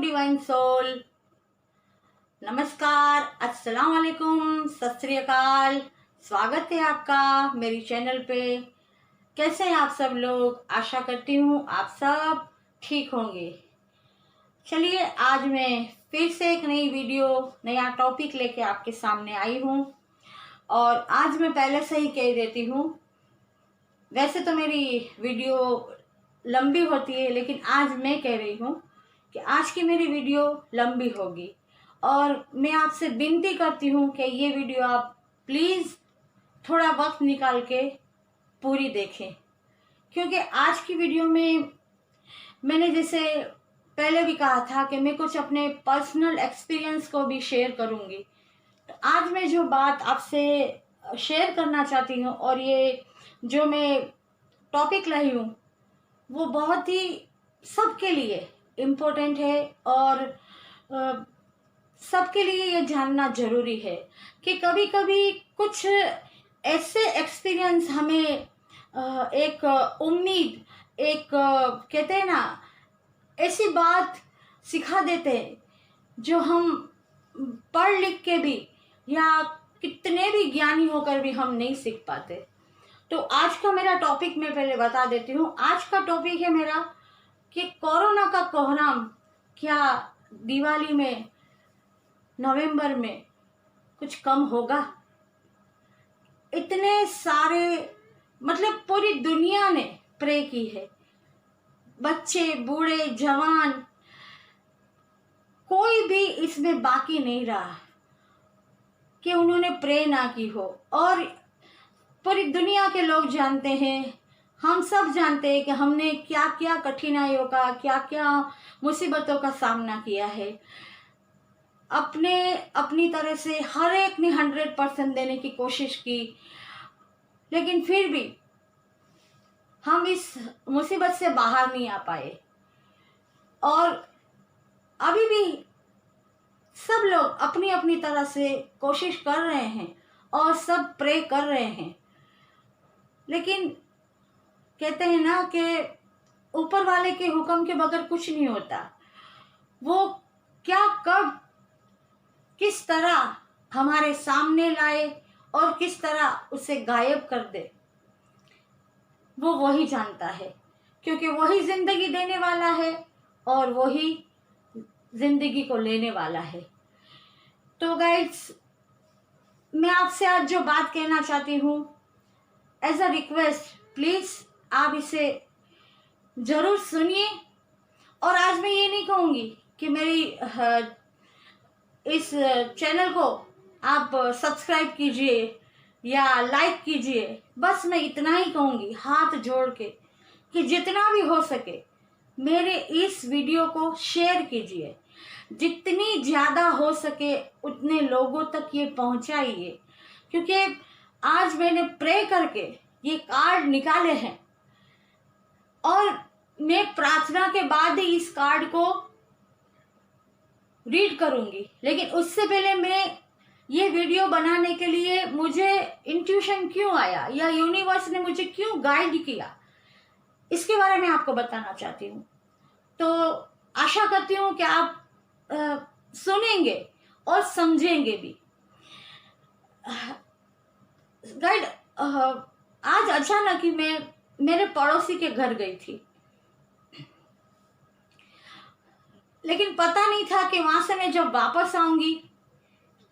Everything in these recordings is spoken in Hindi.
Divine soul. नमस्कार, अस्सलाम वालेकुम, सत श्री अकाल। स्वागत है आपका मेरी चैनल पे। कैसे हैं आप सब लोग? आशा करती हूँ आप सब ठीक होंगे। चलिए, आज मैं फिर से एक नई वीडियो, नया टॉपिक लेके आपके सामने आई हूँ। और आज मैं पहले से ही कह देती हूँ, वैसे तो मेरी वीडियो लंबी होती है, लेकिन आज मैं कह रही हूँ कि आज की मेरी वीडियो लंबी होगी। और मैं आपसे विनती करती हूँ कि ये वीडियो आप प्लीज़ थोड़ा वक्त निकाल के पूरी देखें, क्योंकि आज की वीडियो में मैंने जैसे पहले भी कहा था कि मैं कुछ अपने पर्सनल एक्सपीरियंस को भी शेयर करूँगी। तो आज मैं जो बात आपसे शेयर करना चाहती हूँ और ये जो मैं टॉपिक लाई हूँ वो बहुत ही सबके लिए इम्पोर्टेंट है। और सबके लिए ये जानना ज़रूरी है कि कभी कभी कुछ ऐसे एक्सपीरियंस हमें एक उम्मीद, एक कहते हैं ना, ऐसी बात सिखा देते हैं जो हम पढ़ लिख के भी या कितने भी ज्ञानी होकर भी हम नहीं सीख पाते। तो आज का मेरा टॉपिक मैं पहले बता देती हूँ। आज का टॉपिक है मेरा कि कोरोना का कोहराम क्या दिवाली में, नवंबर में कुछ कम होगा? इतने सारे, मतलब पूरी दुनिया ने प्रे की है, बच्चे, बूढ़े, जवान, कोई भी इसमें बाकी नहीं रहा कि उन्होंने प्रे ना की हो। और पूरी दुनिया के लोग जानते हैं, हम सब जानते हैं कि हमने क्या क्या कठिनाइयों का, क्या क्या मुसीबतों का सामना किया है। अपनी तरह से हर एक ने 100% देने की कोशिश की, लेकिन फिर भी हम इस मुसीबत से बाहर नहीं आ पाए। और अभी भी सब लोग अपनी अपनी तरह से कोशिश कर रहे हैं और सब प्रे कर रहे हैं, लेकिन कहते हैं ना कि ऊपर वाले के हुक्म के बगैर कुछ नहीं होता। वो क्या, कब, किस तरह हमारे सामने लाए और किस तरह उसे गायब कर दे, वो वही जानता है, क्योंकि वही जिंदगी देने वाला है और वही जिंदगी को लेने वाला है। तो गाइड्स, मैं आपसे आज जो बात कहना चाहती हूँ, एज अ रिक्वेस्ट, प्लीज़ आप इसे ज़रूर सुनिए। और आज मैं ये नहीं कहूँगी कि मेरी इस चैनल को आप सब्सक्राइब कीजिए या लाइक कीजिए। बस मैं इतना ही कहूँगी हाथ जोड़ के कि जितना भी हो सके मेरे इस वीडियो को शेयर कीजिए, जितनी ज़्यादा हो सके उतने लोगों तक ये पहुँचाइए। क्योंकि आज मैंने प्रे करके ये कार्ड निकाले हैं और मैं प्रार्थना के बाद ही इस कार्ड को रीड करूंगी। लेकिन उससे पहले मैं ये वीडियो बनाने के लिए मुझे इंट्यूशन क्यों आया या यूनिवर्स ने मुझे क्यों गाइड किया, इसके बारे में आपको बताना चाहती हूँ। तो आशा करती हूँ कि आप सुनेंगे और समझेंगे भी। गाइड, आज अचानक ही मैं मेरे पड़ोसी के घर गई थी, लेकिन पता नहीं था कि वहां से मैं जब वापस आऊंगी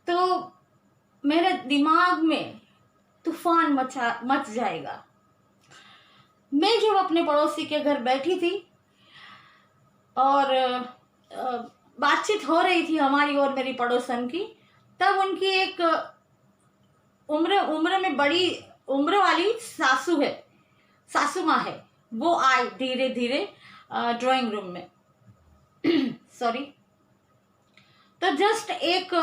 तो मेरे दिमाग में तूफान मच जाएगा। मैं जब अपने पड़ोसी के घर बैठी थी और बातचीत हो रही थी हमारी और मेरी पड़ोसन की, तब उनकी एक उम्र में बड़ी उम्र वाली सासू माँ है, वो आई धीरे धीरे ड्राइंग रूम में। सॉरी। तो जस्ट एक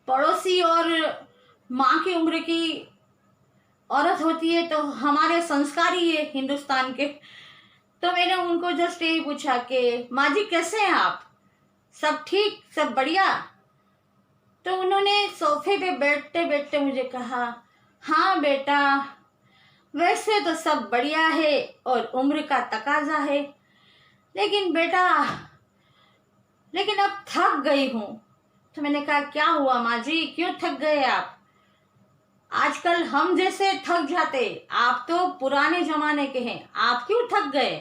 पड़ोसी और माँ की उम्र की औरत होती है, तो हमारे संस्कार ही है हिंदुस्तान के। तो मैंने उनको जस्ट यही पूछा कि माँ जी कैसे हैं आप, सब ठीक, सब बढ़िया? तो उन्होंने सोफे पे बैठते बैठते मुझे कहा, हाँ बेटा, वैसे तो सब बढ़िया है और उम्र का तकाजा है, लेकिन बेटा लेकिन अब थक गई हूँ। तो मैंने कहा क्या हुआ माँ जी, क्यों थक गए आप? आजकल हम जैसे थक जाते, आप तो पुराने जमाने के हैं, आप क्यों थक गए?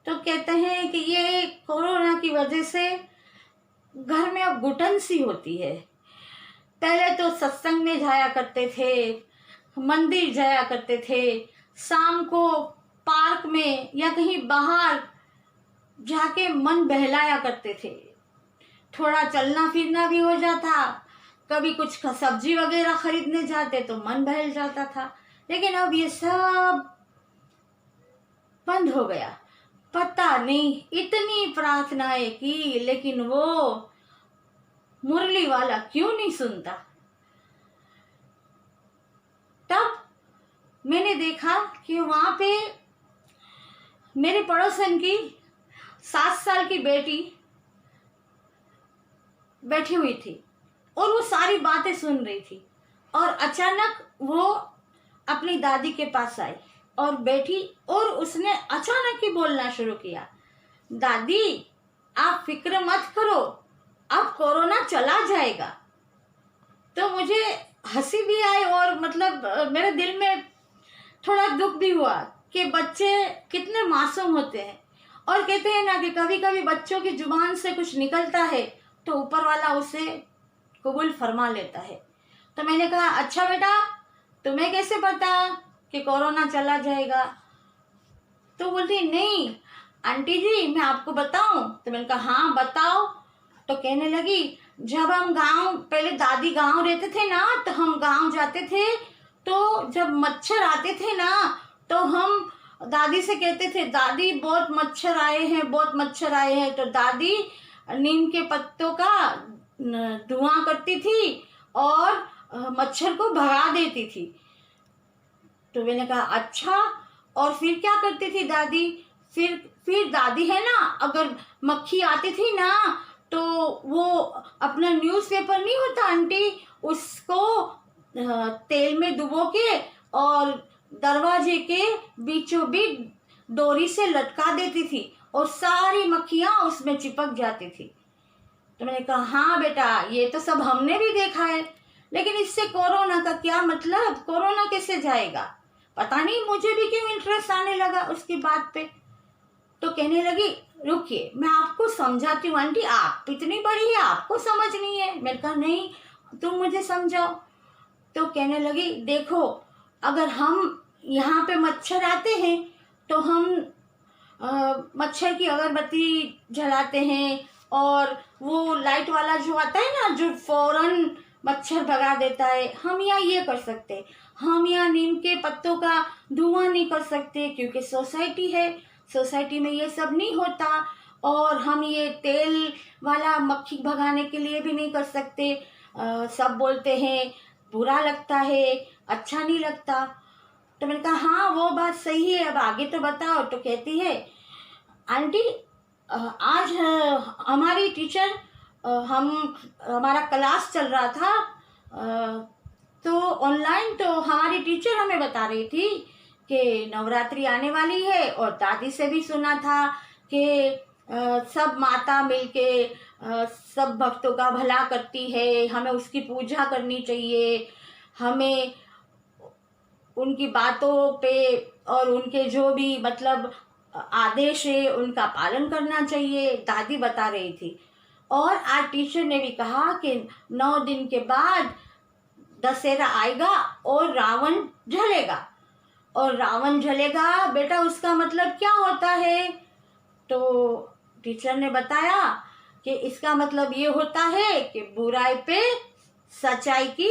तो कहते हैं कि ये कोरोना की वजह से घर में अब घुटन सी होती है। पहले तो सत्संग में जाया करते थे, मंदिर जाया करते थे, शाम को पार्क में या कहीं बाहर जाके मन बहलाया करते थे, थोड़ा चलना फिरना भी हो जाता, कभी कुछ सब्जी वगैरह खरीदने जाते तो मन बहल जाता था। लेकिन अब ये सब बंद हो गया। पता नहीं इतनी प्रार्थनाएं की, लेकिन वो मुरली वाला क्यों नहीं सुनता। तब मैंने देखा कि वहां पे मेरे पड़ोसन की 7 साल की बेटी बैठी हुई थी और वो सारी बातें सुन रही थी, और अचानक वो अपनी दादी के पास आई और बैठी, और उसने अचानक ही बोलना शुरू किया, दादी आप फिक्र मत करो, अब कोरोना चला जाएगा। तो मुझे हंसी भी आई और मतलब मेरे दिल में थोड़ा दुख भी हुआ कि बच्चे कितने मासूम होते हैं। और कहते हैं ना कि कभी कभी बच्चों की जुबान से कुछ निकलता है तो ऊपर वाला उसे कबूल फरमा लेता है। तो मैंने कहा अच्छा बेटा, तुम्हें कैसे पता कि कोरोना चला जाएगा? तो बोलती नहीं आंटी जी मैं आपको बताऊं। तो मैंने कहा हाँ बताओ। तो कहने लगी जब हम गांव, पहले दादी गांव रहते थे ना, तो हम गांव जाते थे, तो जब मच्छर आते थे ना तो हम दादी से कहते थे दादी बहुत मच्छर आए हैं, बहुत मच्छर आए हैं। तो दादी नीम के पत्तों का धुआं करती थी और मच्छर को भगा देती थी। तो मैंने कहा अच्छा, और फिर क्या करती थी दादी? फिर दादी है ना, अगर मक्खी आती थी ना तो वो अपना न्यूज़पेपर नहीं होता आंटी, उसको तेल में डुबो के और दरवाजे के बीचों बीच डोरी से लटका देती थी और सारी मक्खियां उसमें चिपक जाती थी। तो मैंने कहा हाँ बेटा ये तो सब हमने भी देखा है, लेकिन इससे कोरोना का क्या मतलब? कोरोना कैसे जाएगा? पता नहीं मुझे भी क्यों इंटरेस्ट आने लगा उसकी बात पे। तो कहने लगी रुकिए मैं आपको समझाती हूँ आंटी, आप इतनी बड़ी है आपको समझ नहीं है। मैंने कहा नहीं तुम मुझे समझाओ। तो कहने लगी देखो, अगर हम यहाँ पे मच्छर आते हैं तो हम मच्छर की अगरबत्ती जलाते हैं, और वो लाइट वाला जो आता है ना जो फौरन मच्छर भगा देता है, हम यहाँ ये कर सकते। हम यहाँ नीम के पत्तों का धुआं नहीं कर सकते क्योंकि सोसाइटी है, सोसाइटी में ये सब नहीं होता। और हम ये तेल वाला मक्खी भगाने के लिए भी नहीं कर सकते। सब बोलते हैं बुरा लगता है, अच्छा नहीं लगता। तो मैंने कहा हाँ वो बात सही है, अब आगे तो बताओ। तो कहती है आंटी आज हमारी टीचर, हमारा क्लास चल रहा था तो ऑनलाइन, तो हमारी टीचर हमें बता रही थी कि नवरात्रि आने वाली है, और दादी से भी सुना था कि सब माता मिलके सब भक्तों का भला करती है, हमें उसकी पूजा करनी चाहिए, हमें उनकी बातों पे और उनके जो भी मतलब आदेश है उनका पालन करना चाहिए, दादी बता रही थी। और आज टीचर ने भी कहा कि 9 दिन के बाद दशहरा आएगा और रावण जलेगा। और रावण जलेगा बेटा उसका मतलब क्या होता है? तो टीचर ने बताया कि इसका मतलब ये होता है कि बुराई पे सच्चाई की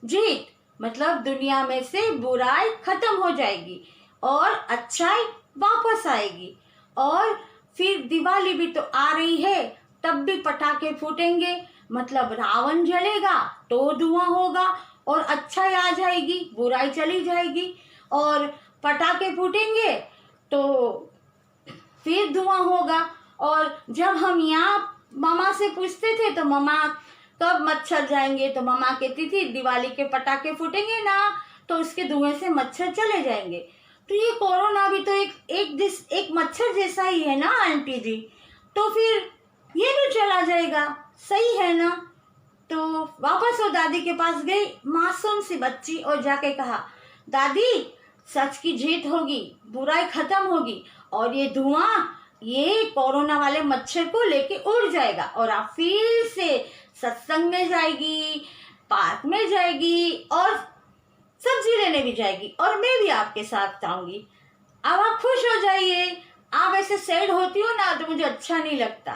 जीत, मतलब दुनिया में से बुराई खत्म हो जाएगी और अच्छाई वापस आएगी। और फिर दिवाली भी तो आ रही है, तब भी पटाखे फूटेंगे, मतलब रावण जलेगा तो धुआं होगा और अच्छाई आ जाएगी, बुराई चली जाएगी। और पटाखे फूटेंगे तो फिर धुआं होगा। और जब हम यहाँ मामा से पूछते थे तो मामा कब मच्छर जाएंगे, तो मामा कहती थी दिवाली के पटाखे फूटेंगे ना तो उसके धुएं से मच्छर चले जाएंगे। तो ये कोरोना भी तो एक मच्छर जैसा ही है ना आंटी जी। तो फिर ये भी चला जाएगा, सही है ना। तो वापस वो दादी के पास गई, मासूम सी बच्ची, और जाके कहा, दादी सच की जीत होगी, बुराई खत्म होगी, और ये धुआं ये कोरोना वाले मच्छर को लेके उड़ जाएगा, और आप फिर से सत्संग में जाएगी, पार्क में जाएगी, और सब्जी लेने भी जाएगी, और मैं भी आपके साथ जाऊंगी। अब आप खुश हो जाइए। आप ऐसे सैड होती हो ना तो मुझे अच्छा नहीं लगता।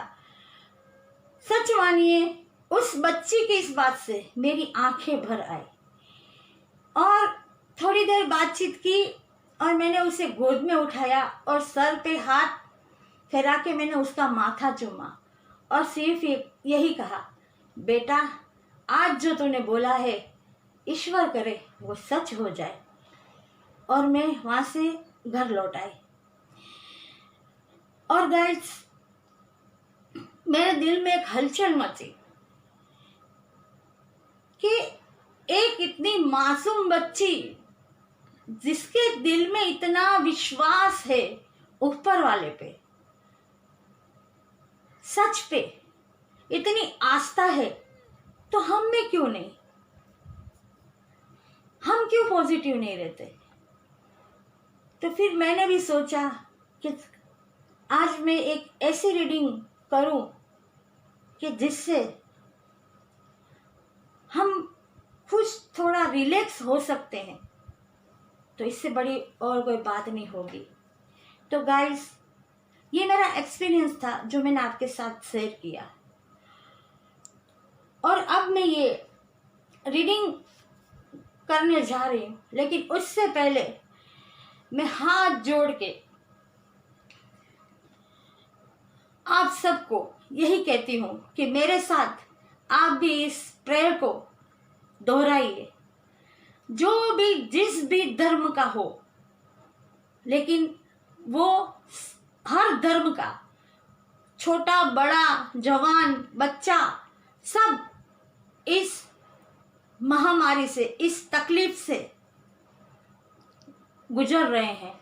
सच मानिए, उस बच्ची की इस बात से मेरी आंखें भर आई, और थोड़ी देर बातचीत की, और मैंने उसे गोद में उठाया और सर पे हाथ फेरा के मैंने उसका माथा चूमा, और सिर्फ यही कहा, बेटा आज जो तूने बोला है ईश्वर करे वो सच हो जाए। और मैं वहाँ से घर लौट आई। और गाइस, मेरे दिल में एक हलचल मची कि एक इतनी मासूम बच्ची जिसके दिल में इतना विश्वास है ऊपर वाले पे, सच पे इतनी आस्था है, तो हम में क्यों नहीं, हम क्यों पॉजिटिव नहीं रहते। तो फिर मैंने भी सोचा कि आज मैं एक ऐसी रीडिंग करूं कि जिससे हम कुछ थोड़ा रिलैक्स हो सकते हैं। तो इससे बड़ी और कोई बात नहीं होगी। तो गाइस, ये मेरा एक्सपीरियंस था जो मैंने आपके साथ शेयर किया। और अब मैं ये रीडिंग करने जा रही हूँ, लेकिन उससे पहले मैं हाथ जोड़ के आप सबको यही कहती हूँ कि मेरे साथ आप भी इस प्रेयर को दोहराइए। जो भी जिस भी धर्म का हो, लेकिन वो हर धर्म का, छोटा बड़ा जवान बच्चा, सब इस महामारी से, इस तकलीफ से गुजर रहे हैं।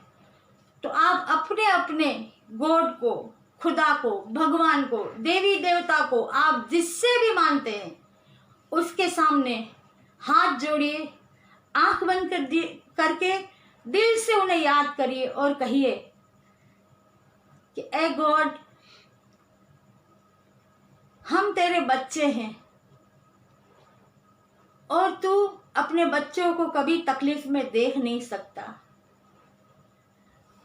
तो आप अपने अपने गॉड को, खुदा को, भगवान को, देवी देवता को, आप जिससे भी मानते हैं उसके सामने हाथ जोड़िए, आंख बंद करके दिल से उन्हें याद करिए और कहिए कि ए गॉड, हम तेरे बच्चे हैं और तू अपने बच्चों को कभी तकलीफ में देख नहीं सकता।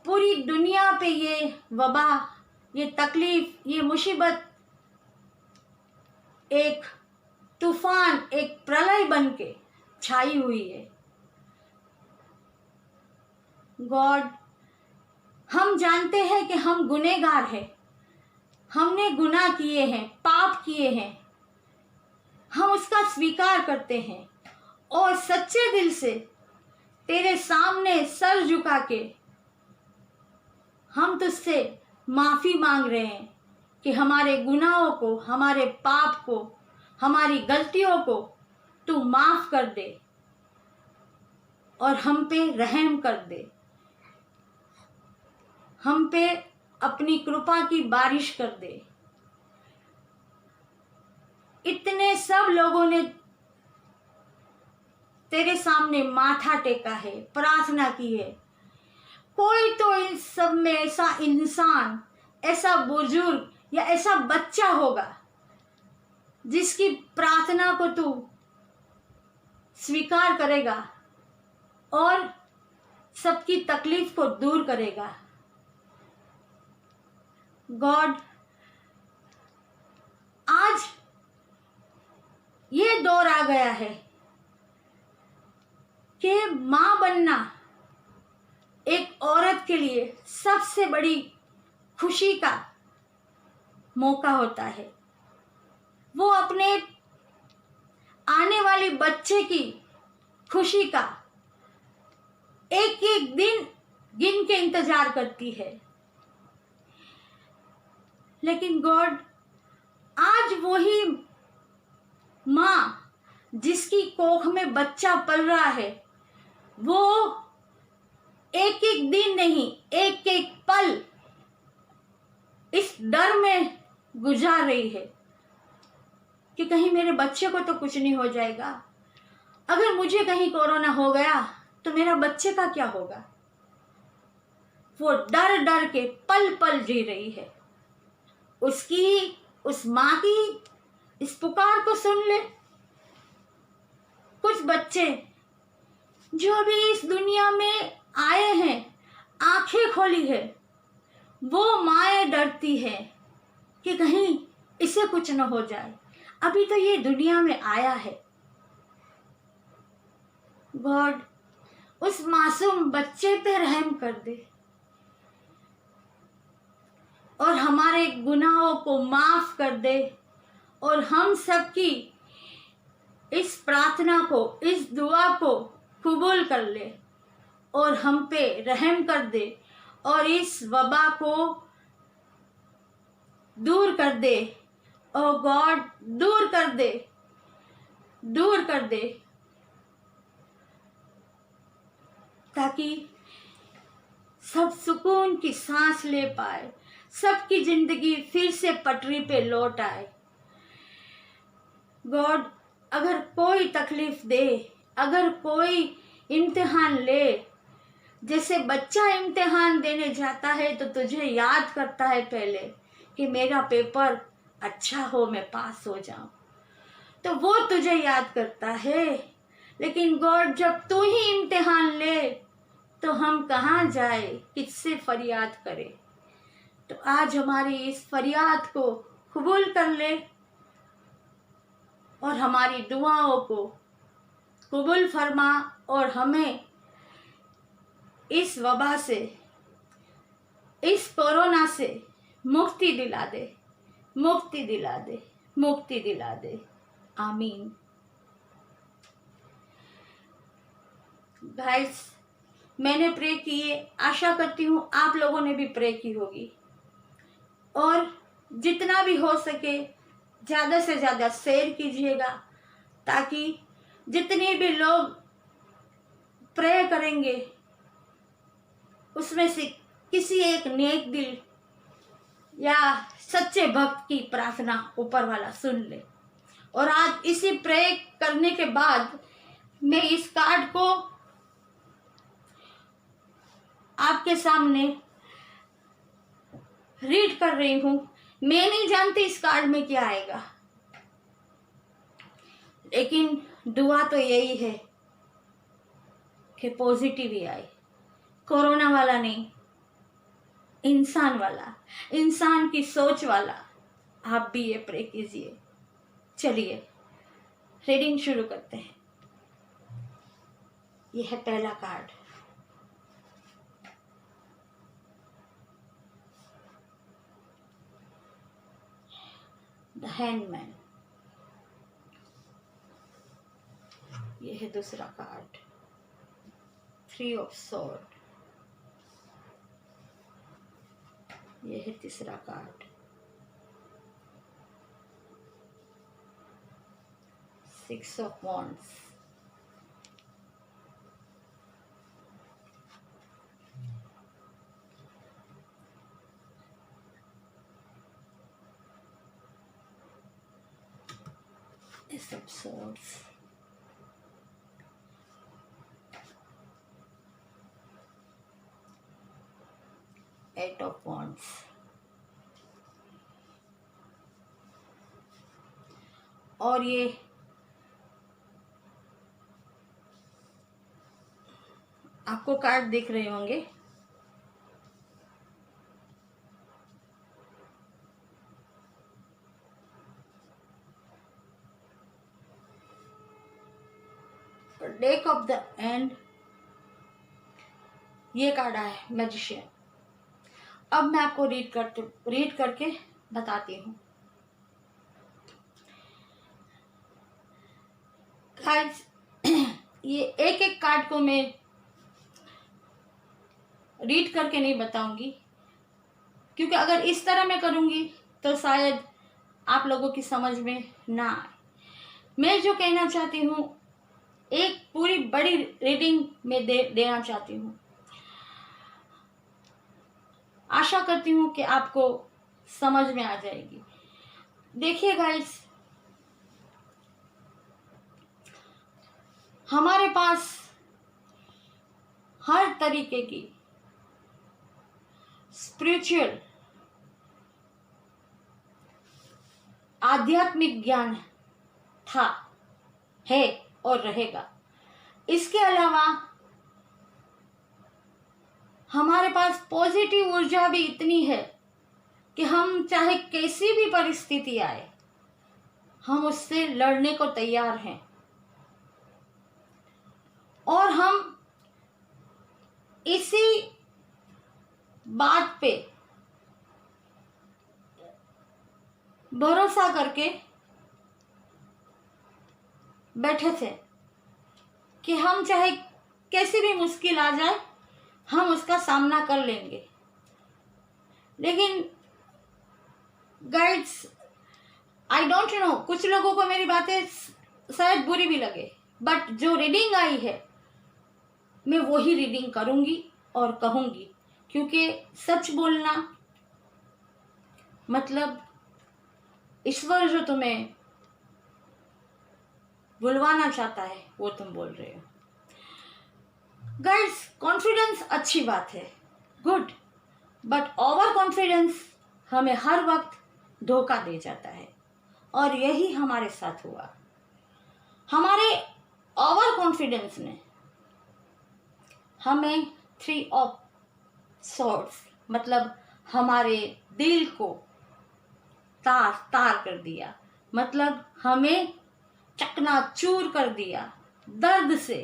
पूरी दुनिया पे ये वबा, ये तकलीफ, ये मुसीबत एक तूफान, एक प्रलय बन के छाई हुई है। गॉड, हम जानते हैं कि हम गुनहगार हैं, हमने गुनाह किए हैं, पाप किए हैं, हम उसका स्वीकार करते हैं और सच्चे दिल से तेरे सामने सर झुका के हम तुझसे माफ़ी मांग रहे हैं कि हमारे गुनाहों को, हमारे पाप को, हमारी गलतियों को तू माफ़ कर दे और हम पे रहम कर दे, हम पे अपनी कृपा की बारिश कर दे। इतने सब लोगों ने तेरे सामने माथा टेका है, प्रार्थना की है। कोई तो इस सब में ऐसा इंसान, ऐसा बुजुर्ग या ऐसा बच्चा होगा जिसकी प्रार्थना को तू स्वीकार करेगा और सबकी तकलीफ को दूर करेगा। गॉड, आज ये दौर आ गया है कि माँ बनना एक औरत के लिए सबसे बड़ी खुशी का मौका होता है। वो अपने आने वाले बच्चे की खुशी का एक एक दिन गिन के इंतजार करती है। लेकिन गॉड, आज वही माँ जिसकी कोख में बच्चा पल रहा है, वो एक एक दिन नहीं, एक एक पल इस डर में गुजार रही है कि कहीं मेरे बच्चे को तो कुछ नहीं हो जाएगा। अगर मुझे कहीं कोरोना हो गया तो मेरा बच्चे का क्या होगा। वो डर डर के पल पल जी रही है। उस माँ की इस पुकार को सुन ले। कुछ बच्चे जो अभी इस दुनिया में आए हैं, आंखें खोली है, वो माएँ डरती है कि कहीं इसे कुछ न हो जाए। अभी तो ये दुनिया में आया है। गॉड उस मासूम बच्चे पे रहम कर दे और हमारे गुनाहों को माफ कर दे और हम सबकी इस प्रार्थना को, इस दुआ को कबूल कर ले और हम पे रहम कर दे और इस वबा को दूर कर दे। ओ गॉड दूर कर दे, दूर कर दे, ताकि सब सुकून की सांस ले पाए, सबकी जिंदगी फिर से पटरी पे लौट आए। गॉड अगर कोई तकलीफ दे, अगर कोई इम्तिहान ले, जैसे बच्चा इम्तिहान देने जाता है तो तुझे याद करता है पहले कि मेरा पेपर अच्छा हो, मैं पास हो जाऊं, तो वो तुझे याद करता है। लेकिन गॉड जब तू ही इम्तिहान ले तो हम कहाँ जाए, किससे फरियाद करें। तो आज हमारी इस फरियाद को कबूल कर ले और हमारी दुआओं को कबूल फरमा और हमें इस वबा से, इस कोरोना से मुक्ति दिला दे, मुक्ति दिला दे, मुक्ति दिला दे। आमीन। गाइस मैंने प्रे किए, आशा करती हूँ आप लोगों ने भी प्रे की होगी और जितना भी हो सके ज़्यादा से ज़्यादा शेयर कीजिएगा ताकि जितने भी लोग प्रे करेंगे उसमें से किसी एक नेक दिल या सच्चे भक्त की प्रार्थना ऊपर वाला सुन ले। और आज इसी प्रे करने के बाद मैं इस कार्ड को आपके सामने रीड कर रही हूँ। मैं नहीं जानती इस कार्ड में क्या आएगा, लेकिन दुआ तो यही है कि पॉजिटिव ही आए, कोरोना वाला नहीं, इंसान वाला, इंसान की सोच वाला। आप भी ये प्रे कीजिए। चलिए रीडिंग शुरू करते हैं। यह है पहला कार्ड। The hangman. यह है दूसरा कार्ड, 3 ऑफ सॉर्ड। यह है तीसरा card, 6 of wands. Ace of Swords, Eight of Wands, और ये आपको कार्ड दिख रहे होंगे। डेक ऑफ द एंड, ये कार्ड आया है मैजिशियन। अब मैं आपको रीड करके बताती हूँ। गाइस ये एक एक कार्ड को मैं रीड करके नहीं बताऊंगी, क्योंकि अगर इस तरह मैं करूंगी तो शायद आप लोगों की समझ में ना आए। मैं जो कहना चाहती हूँ एक पूरी बड़ी रीडिंग में देना चाहती हूँ। आशा करती हूँ कि आपको समझ में आ जाएगी। देखिए गाइस, हमारे पास हर तरीके की स्पिरिचुअल आध्यात्मिक ज्ञान था, है और रहेगा। इसके अलावा हमारे पास पॉजिटिव ऊर्जा भी इतनी है कि हम चाहे कैसी भी परिस्थिति आए, हम उससे लड़ने को तैयार हैं। और हम इसी बात पे भरोसा करके बैठे थे कि हम चाहे कैसी भी मुश्किल आ जाए, हम उसका सामना कर लेंगे। लेकिन गाइड्स, आई डोंट नो, कुछ लोगों को मेरी बातें शायद बुरी भी लगे, बट जो रीडिंग आई है मैं वही रीडिंग करूंगी और कहूंगी, क्योंकि सच बोलना मतलब ईश्वर जो तुम्हें बुलवाना चाहता है वो तुम बोल रहे हो। गाइस, कॉन्फिडेंस अच्छी बात है, गुड, बट ओवर कॉन्फिडेंस हमें हर वक्त धोखा दे जाता है, और यही हमारे साथ हुआ। हमारे ओवर कॉन्फिडेंस ने हमें 3 ऑफ सॉर्ड्स मतलब हमारे दिल को तार तार कर दिया, मतलब हमें चकनाचूर कर दिया, दर्द से,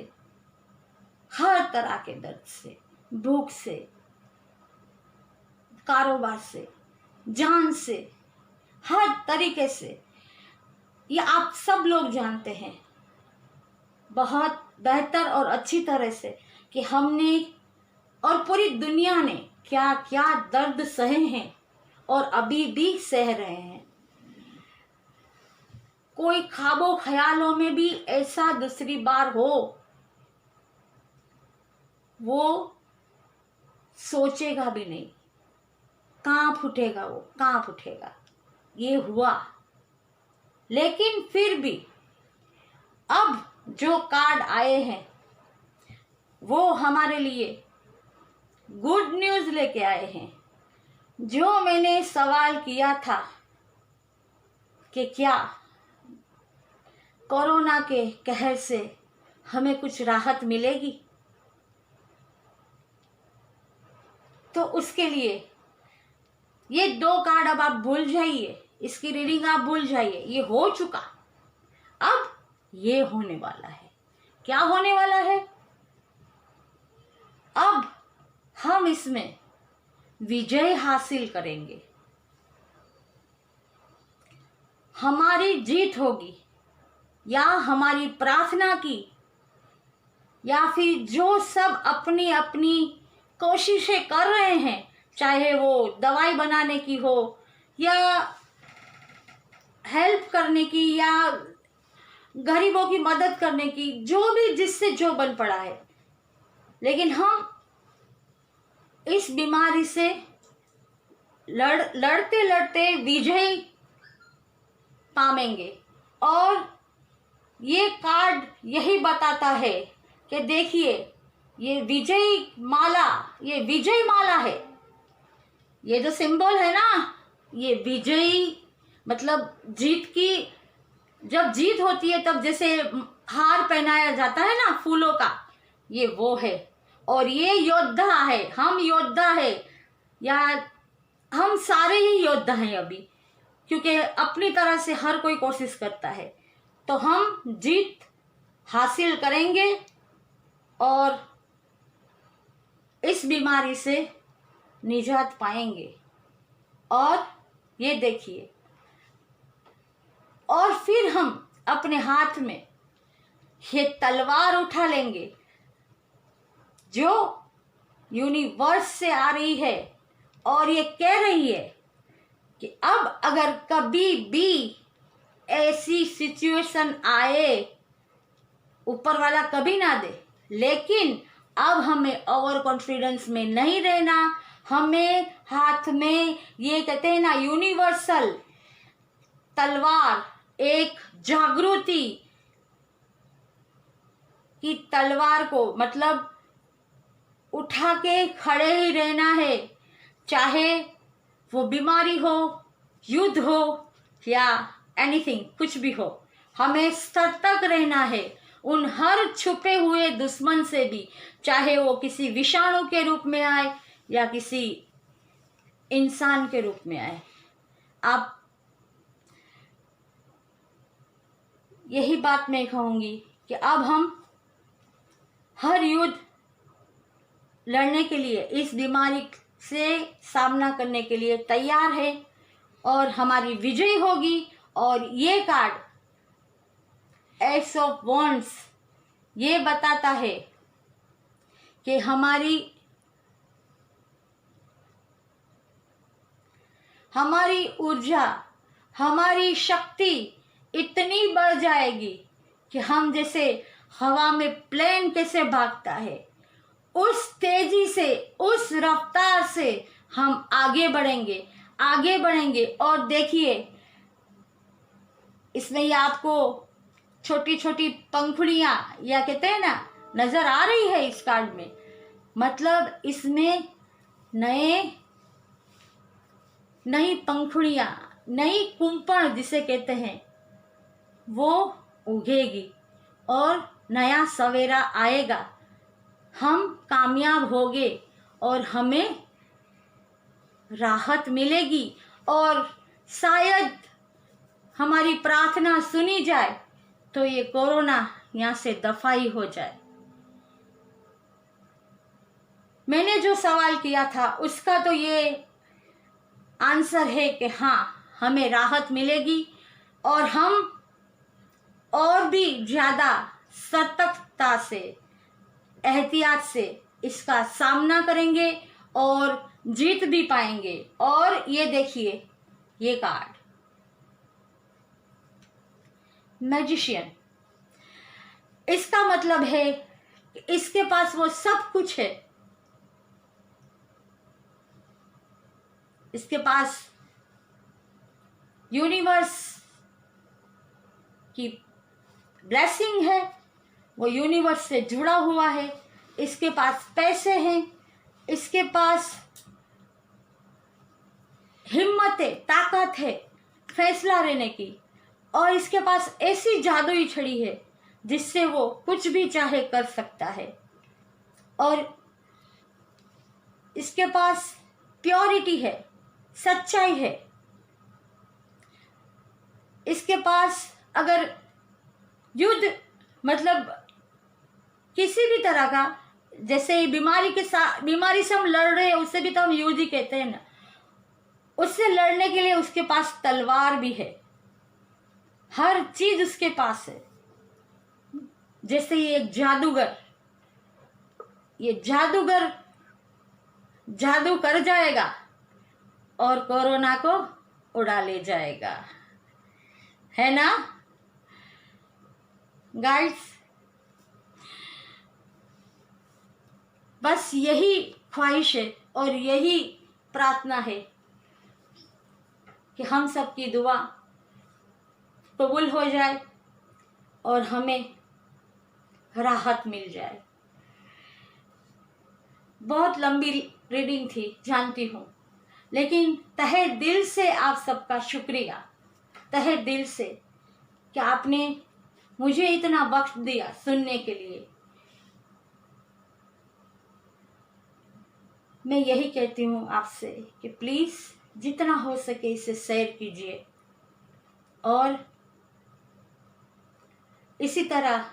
हर तरह के दर्द से, भूख से, कारोबार से, जान से, हर तरीके से। ये आप सब लोग जानते हैं बहुत बेहतर और अच्छी तरह से कि हमने और पूरी दुनिया ने क्या क्या दर्द सहे हैं और अभी भी सह रहे हैं। कोई ख्वाबों ख्यालों में भी ऐसा दूसरी बार हो, वो सोचेगा भी नहीं, कांप उठेगा, वो कांप उठेगा। ये हुआ, लेकिन फिर भी अब जो कार्ड आए हैं वो हमारे लिए गुड न्यूज़ लेके आए हैं। जो मैंने सवाल किया था कि क्या कोरोना के कहर से हमें कुछ राहत मिलेगी, तो उसके लिए ये 2 कार्ड अब आप भूल जाइए, इसकी रीडिंग आप भूल जाइए, ये हो चुका। अब ये होने वाला है। क्या होने वाला है? अब हम इसमें विजय हासिल करेंगे, हमारी जीत होगी, या हमारी प्रार्थना की, या फिर जो सब अपनी अपनी कोशिशें कर रहे हैं, चाहे वो दवाई बनाने की हो या हेल्प करने की या गरीबों की मदद करने की, जो भी जिससे जो बन पड़ा है, लेकिन हम इस बीमारी से लड़ते लड़ते विजय पाएंगे। और ये कार्ड यही बताता है कि देखिए, ये विजय माला है। ये जो सिंबल है ना, ये विजयी मतलब जीत की, जब जीत होती है तब जैसे हार पहनाया जाता है ना फूलों का, ये वो है। और ये योद्धा है, हम योद्धा है, या हम सारे ही योद्धा हैं अभी, क्योंकि अपनी तरह से हर कोई कोशिश करता है। तो हम जीत हासिल करेंगे और इस बीमारी से निजात पाएंगे। और ये देखिए, और फिर हम अपने हाथ में ये तलवार उठा लेंगे जो यूनिवर्स से आ रही है, और ये कह रही है कि अब अगर कभी भी ऐसी सिचुएशन आए, ऊपर वाला कभी ना दे, लेकिन अब हमें ओवर कॉन्फिडेंस में नहीं रहना। हमें हाथ में, ये कहते हैं ना यूनिवर्सल तलवार, एक जागृति की तलवार को मतलब उठा के खड़े ही रहना है, चाहे वो बीमारी हो, युद्ध हो या एनीथिंग, कुछ भी हो, हमें सतर्क रहना है उन हर छुपे हुए दुश्मन से भी, चाहे वो किसी विषाणु के रूप में आए या किसी इंसान के रूप में आए। आप यही बात मैं कहूँगी कि अब हम हर युद्ध लड़ने के लिए, इस बीमारी से सामना करने के लिए तैयार है और हमारी विजय होगी। और ये कार्ड एस ऑफ वॉन्ड्स ये बताता है कि हमारी ऊर्जा, हमारी शक्ति इतनी बढ़ जाएगी कि हम जैसे हवा में प्लेन कैसे भागता है, उस तेजी से, उस रफ्तार से हम आगे बढ़ेंगे, आगे बढ़ेंगे। और देखिए, इसमें ये आपको छोटी छोटी पंखुड़ियां या कहते हैं ना, नजर आ रही है इस कार्ड में। मतलब इसमें नई पंखुड़ियां, नई कुंपण जिसे कहते हैं, वो उगेगी और नया सवेरा आएगा। हम कामयाब होंगे और हमें राहत मिलेगी और शायद हमारी प्रार्थना सुनी जाए तो ये कोरोना यहाँ से दफाई हो जाए। मैंने जो सवाल किया था उसका तो ये आंसर है कि हाँ, हमें राहत मिलेगी और हम और भी ज़्यादा सतर्कता से, एहतियात से इसका सामना करेंगे और जीत भी पाएंगे। और ये देखिए, ये कार्ड मैजिशियन, इसका मतलब है कि इसके पास वो सब कुछ है। इसके पास यूनिवर्स की ब्लेसिंग है, वो यूनिवर्स से जुड़ा हुआ है। इसके पास पैसे हैं, इसके पास हिम्मत है, ताकत है फैसला लेने की, और इसके पास ऐसी जादुई छड़ी है जिससे वो कुछ भी चाहे कर सकता है। और इसके पास प्योरिटी है, सच्चाई है। इसके पास अगर युद्ध मतलब किसी भी तरह का, जैसे बीमारी से हम लड़ रहे हैं, उससे भी तो हम युद्ध ही कहते हैं ना, उससे लड़ने के लिए उसके पास तलवार भी है, हर चीज उसके पास है। जैसे ये एक जादूगर, ये जादूगर जादू कर जाएगा और कोरोना को उड़ा ले जाएगा, है ना गाइस। बस यही ख्वाहिश है और यही प्रार्थना है कि हम सब की दुआ कबूल हो जाए और हमें राहत मिल जाए। बहुत लंबी रीडिंग थी, जानती हूँ, लेकिन तहे दिल से आप सबका शुक्रिया, तहे दिल से, कि आपने मुझे इतना वक्त दिया सुनने के लिए। मैं यही कहती हूँ आपसे कि प्लीज़ जितना हो सके इसे शेयर कीजिए और इसी तरह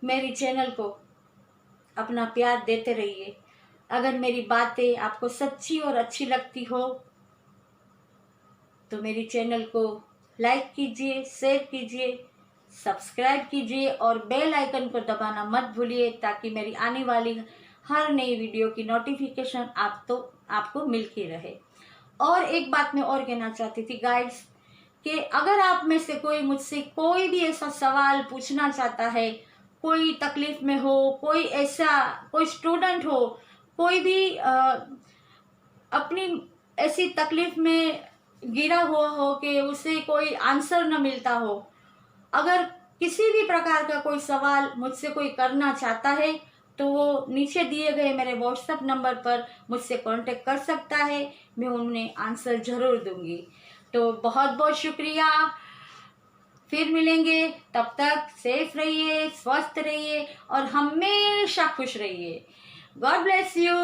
मेरी चैनल को अपना प्यार देते रहिए। अगर मेरी बातें आपको सच्ची और अच्छी लगती हो तो मेरी चैनल को लाइक कीजिए, शेयर कीजिए, सब्सक्राइब कीजिए और बेल आइकन को दबाना मत भूलिए, ताकि मेरी आने वाली हर नई वीडियो की नोटिफिकेशन आपको मिलती रहे। और एक बात मैं और कहना चाहती थी गाइड्स, कि अगर आप में से कोई मुझसे कोई भी ऐसा सवाल पूछना चाहता है, कोई तकलीफ में हो, कोई स्टूडेंट हो, कोई भी अपनी ऐसी तकलीफ में गिरा हुआ हो कि उसे कोई आंसर न मिलता हो, अगर किसी भी प्रकार का कोई सवाल मुझसे कोई करना चाहता है तो वो नीचे दिए गए मेरे व्हाट्सएप नंबर पर मुझसे कांटेक्ट कर सकता है, मैं उन्हें आंसर ज़रूर दूंगी। तो बहुत बहुत शुक्रिया, फिर मिलेंगे, तब तक सेफ रहिए, स्वस्थ रहिए और हमेशा खुश रहिए। God bless you.